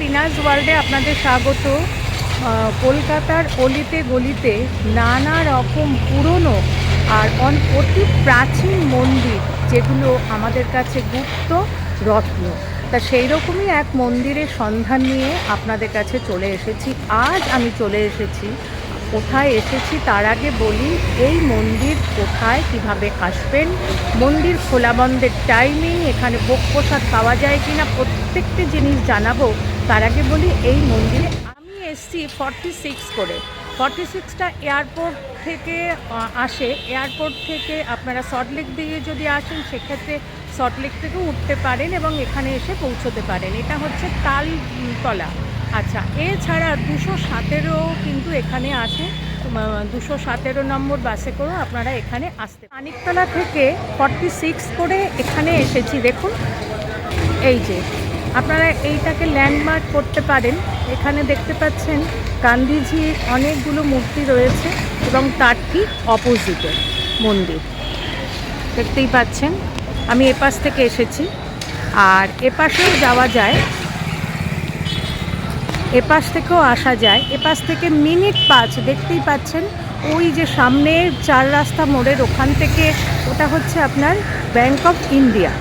Linus ওয়ার্ল্ডে আপনাদের স্বাগত। কলকাতার অলিতে গলিতে নানা রকম পুরনো আর অতি প্রাচীন মন্দির, যেগুলো আমাদের কাছে গুপ্ত রত্ন। তা সেই রকমই এক মন্দিরের সন্ধান নিয়ে আপনাদের কাছে চলে এসেছি। আজ আমি চলে এসেছি। কোথায় এসেছি তার আগে বলি, এই মন্দির কোথায়, কিভাবে আসবেন, মন্দির খোলা বন্ধের টাইমিং, এখানে ভোগ প্রসাদ পাওয়া যায় কিনা, প্রত্যেকটি জিনিস জানাবো। তার আগে বলি, এই মন্দিরে আমি এসছি 46 করে। 46টা এয়ারপোর্ট থেকে আসে। এয়ারপোর্ট থেকে আপনারা সল্টলেক দিয়ে যদি আসেন, সেক্ষেত্রে সল্টলেক থেকে উঠতে পারেন এবং এখানে এসে পৌঁছতে পারেন। এটা হচ্ছে তালতলা। আচ্ছা, এছাড়া 217 কিন্তু এখানে আসে। 217 নম্বর বাসে করেও আপনারা এখানে আসতে। মানিকতলা থেকে 46 করে এখানে এসেছি। দেখুন, এই যে আপনারা এইটাকে ল্যান্ডমার্ক করতে পারেন। এখানে দেখতে পাচ্ছেন গান্ধীজির অনেকগুলো মূর্তি রয়েছে এবং তার ঠিক অপোজিটে মন্দির দেখতেই পাচ্ছেন। আমি এপাশ থেকে এসেছি, আর এপাশেও যাওয়া যায়, এপাশ থেকেও আসা যায়। এপাশ থেকে মিনিট 5 দেখতেই পাচ্ছেন। ওই যে সামনে 4 রাস্তা মোড়ের ওখান থেকে, ওটা হচ্ছে আপনার ব্যাংক অফ ইন্ডিয়া।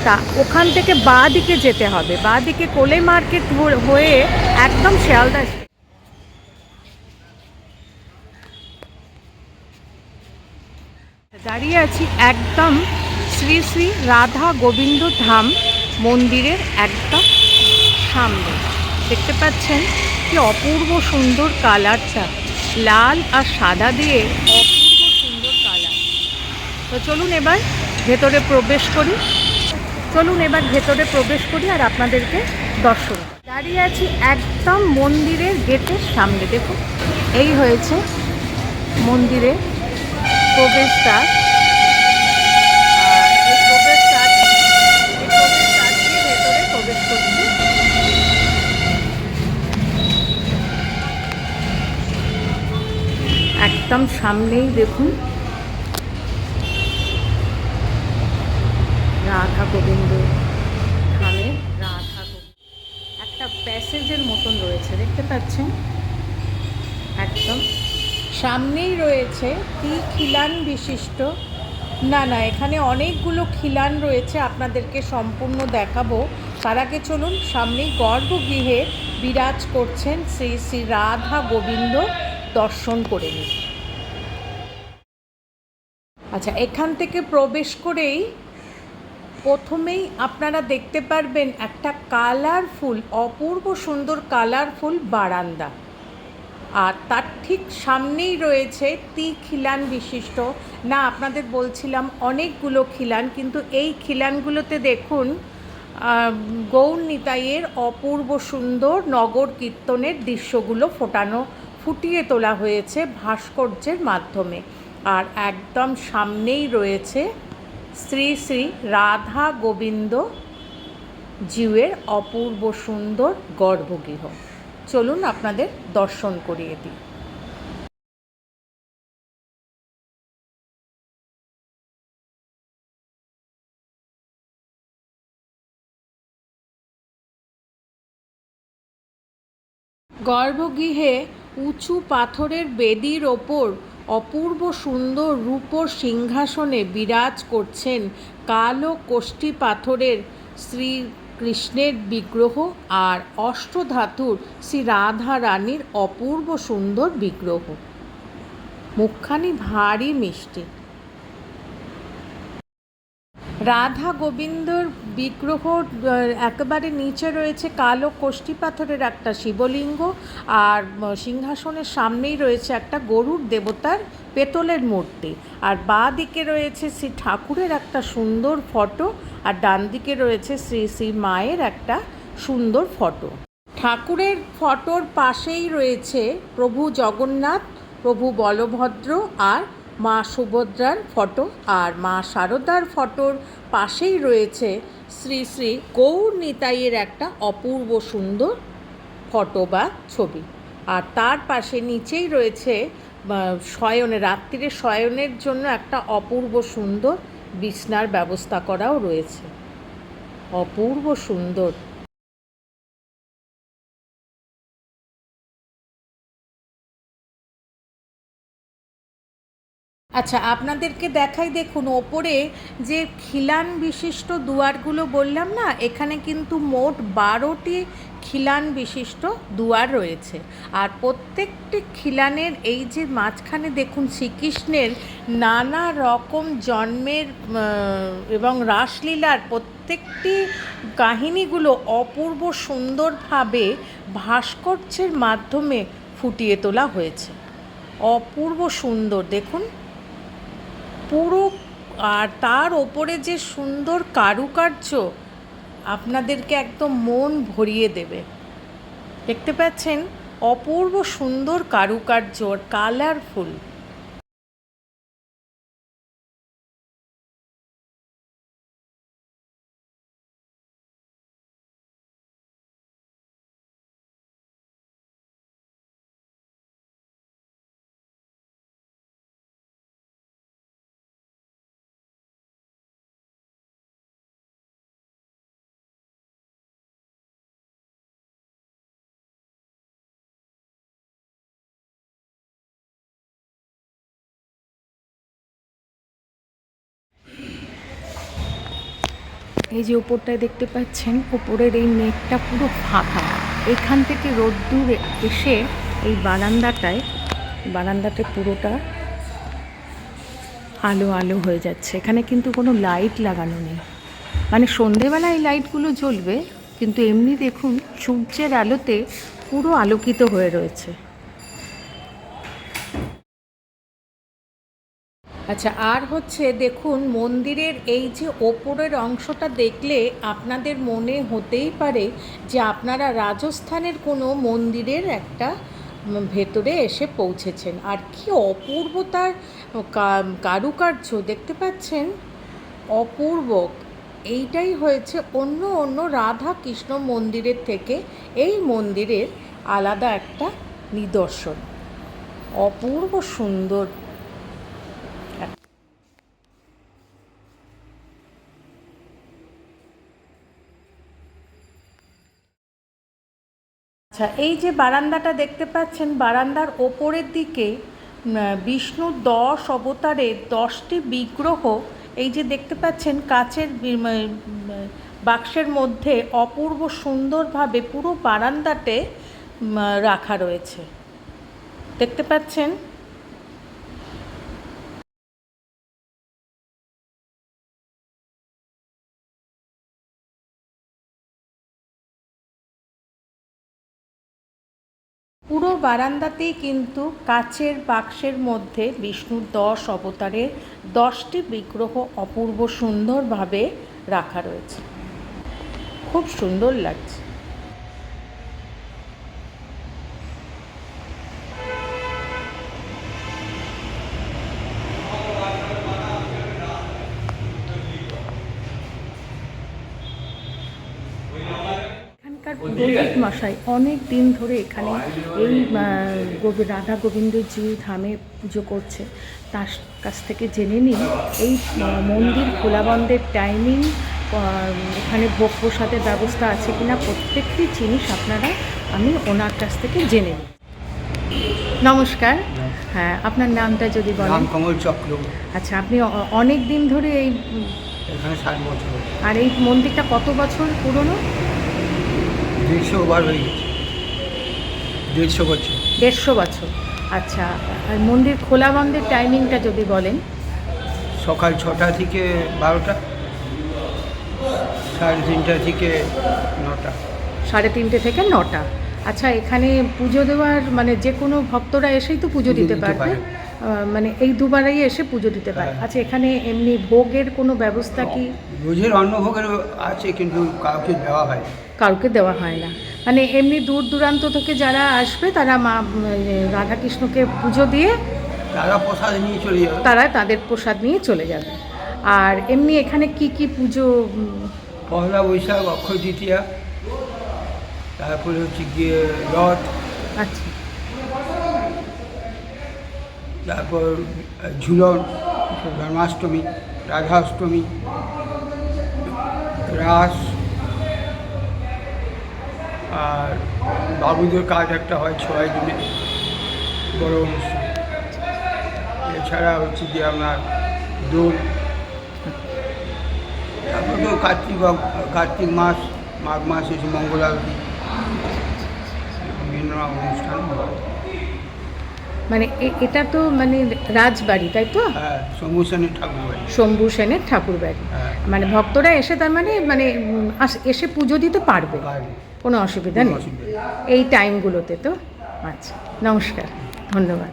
তা ওখান থেকে বাঁ দিকে যেতে হবে, বাঁ দিকে কোলে মার্কেট হয়ে একদম শিয়ালদা। দাঁড়িয়ে আছি একদম শ্রী শ্রী রাধা গোবিন্দ ধাম মন্দিরের একদম সামনে। দেখতে পাচ্ছেন কি অপূর্ব সুন্দর কালারটা, লাল আর সাদা দিয়ে অপূর্ব সুন্দর কালার। তো চলুন এবার ভেতরে প্রবেশ করি। আর আপনাদেরকে দর্শন। দাঁড়িয়ে আছি একদম মন্দিরের গেটের সামনে। দেখুন, এই হয়েছে মন্দিরের প্রবেশদ্বার। ভেতরে প্রবেশ করছি। একদম সামনেই দেখুন রাধা গোবিন্দ ধামের একটা প্যাসেজের মতন রয়েছে, দেখতে পাচ্ছেন। একদম সামনেই রয়েছে খিলান বিশিষ্ট, না এখানে অনেকগুলো খিলান রয়েছে, আপনাদেরকে সম্পূর্ণ দেখাবো। তার আগে চলুন সামনেই গর্ভগৃহে বিরাজ করছেন শ্রী শ্রী রাধা গোবিন্দ দর্শন করে নিন। আচ্ছা, এখান থেকে প্রবেশ করেই প্রথমেই আপনারা দেখতে পারবেন একটা কালারফুল, অপূর্ব সুন্দর কালারফুল বারান্দা। আর তার ঠিক সামনেই রয়েছে খিলান বিশিষ্ট, না আপনাদের বলছিলাম অনেকগুলো খিলান, কিন্তু এই খিলানগুলোতে দেখুন গৌর নিতাইয়ের অপূর্ব সুন্দর নগর কীর্তনের দৃশ্যগুলো ফুটিয়ে তোলা হয়েছে ভাস্কর্যের মাধ্যমে। আর একদম সামনেই রয়েছে শ্রী শ্রী রাধা গোবিন্দ জিউয়ের অপূর্ব সুন্দর গর্ভগৃহ। চলুন আপনাদের দর্শন করিয়ে দিই। গর্ভগৃহে উঁচু পাথরের বেদির ওপর অপূর্ব সুন্দর রূপোর সিংহাসনে বিরাজ করছেন কালো কোষ্ঠী পাথরের শ্রীকৃষ্ণের বিগ্রহ আর অষ্টধাতুর শ্রী রাধা রানীর অপূর্ব সুন্দর বিগ্রহ। মুখখানি ভারী মিষ্টি। রাধা গোবিন্দর বিগ্রহ একেবারে নিচে রয়েছে কালো কোষ্ঠী পাথরের একটা শিবলিঙ্গ, আর সিংহাসনের সামনেই রয়েছে একটা গরুর দেবতার পেতলের মূর্তি। আর বাঁ দিকে রয়েছে শ্রী ঠাকুরের একটা সুন্দর ফটো, আর ডান দিকে রয়েছে শ্রী শ্রী মায়ের একটা সুন্দর ফটো। ঠাকুরের ফটোর পাশেই রয়েছে প্রভু জগন্নাথ, প্রভু বলভদ্র আর মা সুভদ্রার ফটো, আর মা শারদার ফটোর পাশেই রয়েছে শ্রী শ্রী গৌর নিতাইয়ের একটা অপূর্ব সুন্দর ফটো বা ছবি। আর তার পাশে নিচেই রয়েছে রাত্রিরে শয়নের জন্য একটা অপূর্ব সুন্দর বিছনার ব্যবস্থা করাও রয়েছে। অপূর্ব সুন্দর। আচ্ছা, আপনাদেরকে দেখাই, দেখুন ওপরে যে খিলান বিশিষ্ট দুয়ারগুলো বললাম না, এখানে কিন্তু মোট 12টি খিলান বিশিষ্ট দুয়ার রয়েছে। আর প্রত্যেকটি খিলানের এই যে মাঝখানে দেখুন শ্রীকৃষ্ণের নানা রকম জন্মের এবং রাসলীলার প্রত্যেকটি কাহিনীগুলো অপূর্ব সুন্দরভাবে ভাস্কর্যের মাধ্যমে ফুটিয়ে তোলা হয়েছে। অপূর্ব সুন্দর দেখুন পুরো। আর তার ওপরে যে সুন্দর কারুকার্য আপনাদেরকে একদম মন ভরিয়ে দেবে। দেখতে পাচ্ছেন অপূর্ব সুন্দর কারুকার্য, কালারফুল। এই যে ওপরটায় দেখতে পাচ্ছেন, ওপরের এই নেটটা পুরো ফাঁকা। এখান থেকে রোদ্দুর এসে এই বারান্দাতে পুরোটা আলো আলো হয়ে যাচ্ছে। এখানে কিন্তু কোনো লাইট লাগানো নেই, মানে সন্ধেবেলা এই লাইটগুলো জ্বলবে, কিন্তু এমনি দেখুন সূর্যের আলোতে পুরো আলোকিত হয়ে রয়েছে। আচ্ছা, আর হচ্ছে দেখুন মন্দিরের এই যে ওপরের অংশটা দেখলে আপনাদের মনে হতেই পারে যে আপনারা রাজস্থানের কোনো মন্দিরের একটা ভেতরে এসে পৌঁছেছেন। আর কি অপূর্ব তার কারুকার্য দেখতে পাচ্ছেন, অপূর্ব। এইটাই হয়েছে অন্য অন্য রাধা কৃষ্ণ মন্দিরের থেকে এই মন্দিরের আলাদা একটা নিদর্শন। অপূর্ব সুন্দর। আচ্ছা, এই যে বারান্দাটা দেখতে পাচ্ছেন, বারান্দার ওপরের দিকে বিষ্ণুর 10 অবতারের 10টি বিগ্রহ এই যে দেখতে পাচ্ছেন কাচের বাক্সের মধ্যে অপূর্ব সুন্দরভাবে পুরো বারান্দাতে রাখা রয়েছে। দেখতে পাচ্ছেন। পুরো বারান্দাতেই কিন্তু কাচের বাক্সের মধ্যে বিষ্ণুর 10 অবতারের 10টি বিগ্রহ অপূর্ব সুন্দরভাবে রাখা রয়েছে। খুব সুন্দর লাগছে। এখানকার পুরোহিত মশাই অনেক দিন ধরে এখানে এই রাধা গোবিন্দজি ধামে পুজো করছে। তার কাছ থেকে জেনে নিন এই মন্দির খোলা বন্ধের টাইমিং, এখানে ভোগ প্রসাদের ব্যবস্থা আছে কিনা, প্রত্যেকটি জিনিস আমি ওনার কাছ থেকে জেনে নিই। নমস্কার। হ্যাঁ, আপনার নামটা যদি বলেন। কমল চক্র। আচ্ছা, আপনি অনেক দিন ধরে এখানে 60 বছর। আর এই মন্দিরটা কত বছর পুরনো? 150 বার হয়ে গেছে। 150 বছর। 150 বছর। আচ্ছা, আর মন্দির খোলা বন্ধের টাইমিংটা যদি বলেন। সকাল 6টা থেকে 12টা, 3:30 থেকে 9টা। 3:30 থেকে 9টা। আচ্ছা, এখানে পুজো দেওয়ার মানে যে কোনো ভক্তরা এসেই তো পুজো দিতে পারবে, মানে এই দুবারেই এসে পুজো দিতে পারে। আচ্ছা, এখানে এমনি ভোগের কোনো ব্যবস্থা কি? রোজের অন্নভোগের আছে, কিন্তু কাউকে দেওয়া হয় না। কাউকে দেওয়া হয় না, মানে এমনি দূর দূরান্ত থেকে যারা আসবে তারা মা রাধাকৃষ্ণকে পুজো দিয়ে তারা প্রসাদ নিয়ে চলে যাবে। তারা তাদের প্রসাদ নিয়ে চলে যাবে। আর এমনি এখানে কি কি পুজো? পয়লা বৈশাখ, অক্ষয় তৃতীয়া, তারপরে হচ্ছে গিয়ে রথ। আচ্ছা, তারপর ঝুলন, জন্মাষ্টমী, রাধাষ্টমী, রাস, আর বাবুদের কাজ একটা হয় 6 দিনে বড় অনুষ্ঠান। এছাড়া হচ্ছে যে আপনার দোল, তারপর তো কার্তিক মাস, মাঘ মাস এসে মঙ্গল আরতি, বিভিন্ন অনুষ্ঠান হয়। মানে এটা তো মানে রাজবাড়ি, তাই তো? হ্যাঁ, শম্ভু সেনের ঠাকুর বাড়ি। শম্ভু সেনের ঠাকুর বাড়ি। হ্যাঁ। মানে ভক্তরা এসে তার মানে মানে এসে পুজো দিতে পারবে, বাড়ি। কোনো অসুবিধা কোনো নেই অসুবিধা নেই। এই টাইমগুলোতে। তো আচ্ছা, নমস্কার, ধন্যবাদ।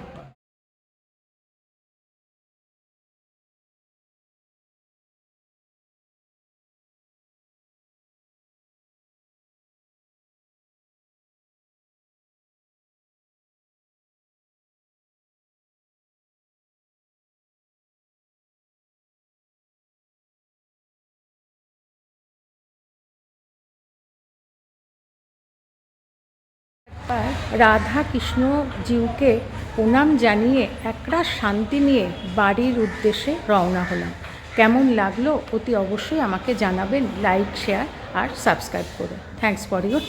আর রাধা কৃষ্ণ জিউকে প্রণাম জানিয়ে একরাশ শান্তি নিয়ে বাড়ির উদ্দেশ্যে রওনা হলাম। কেমন লাগলো অতি অবশ্যই আমাকে জানাবেন, লাইক, শেয়ার আর সাবস্ক্রাইব করে। Thanks for your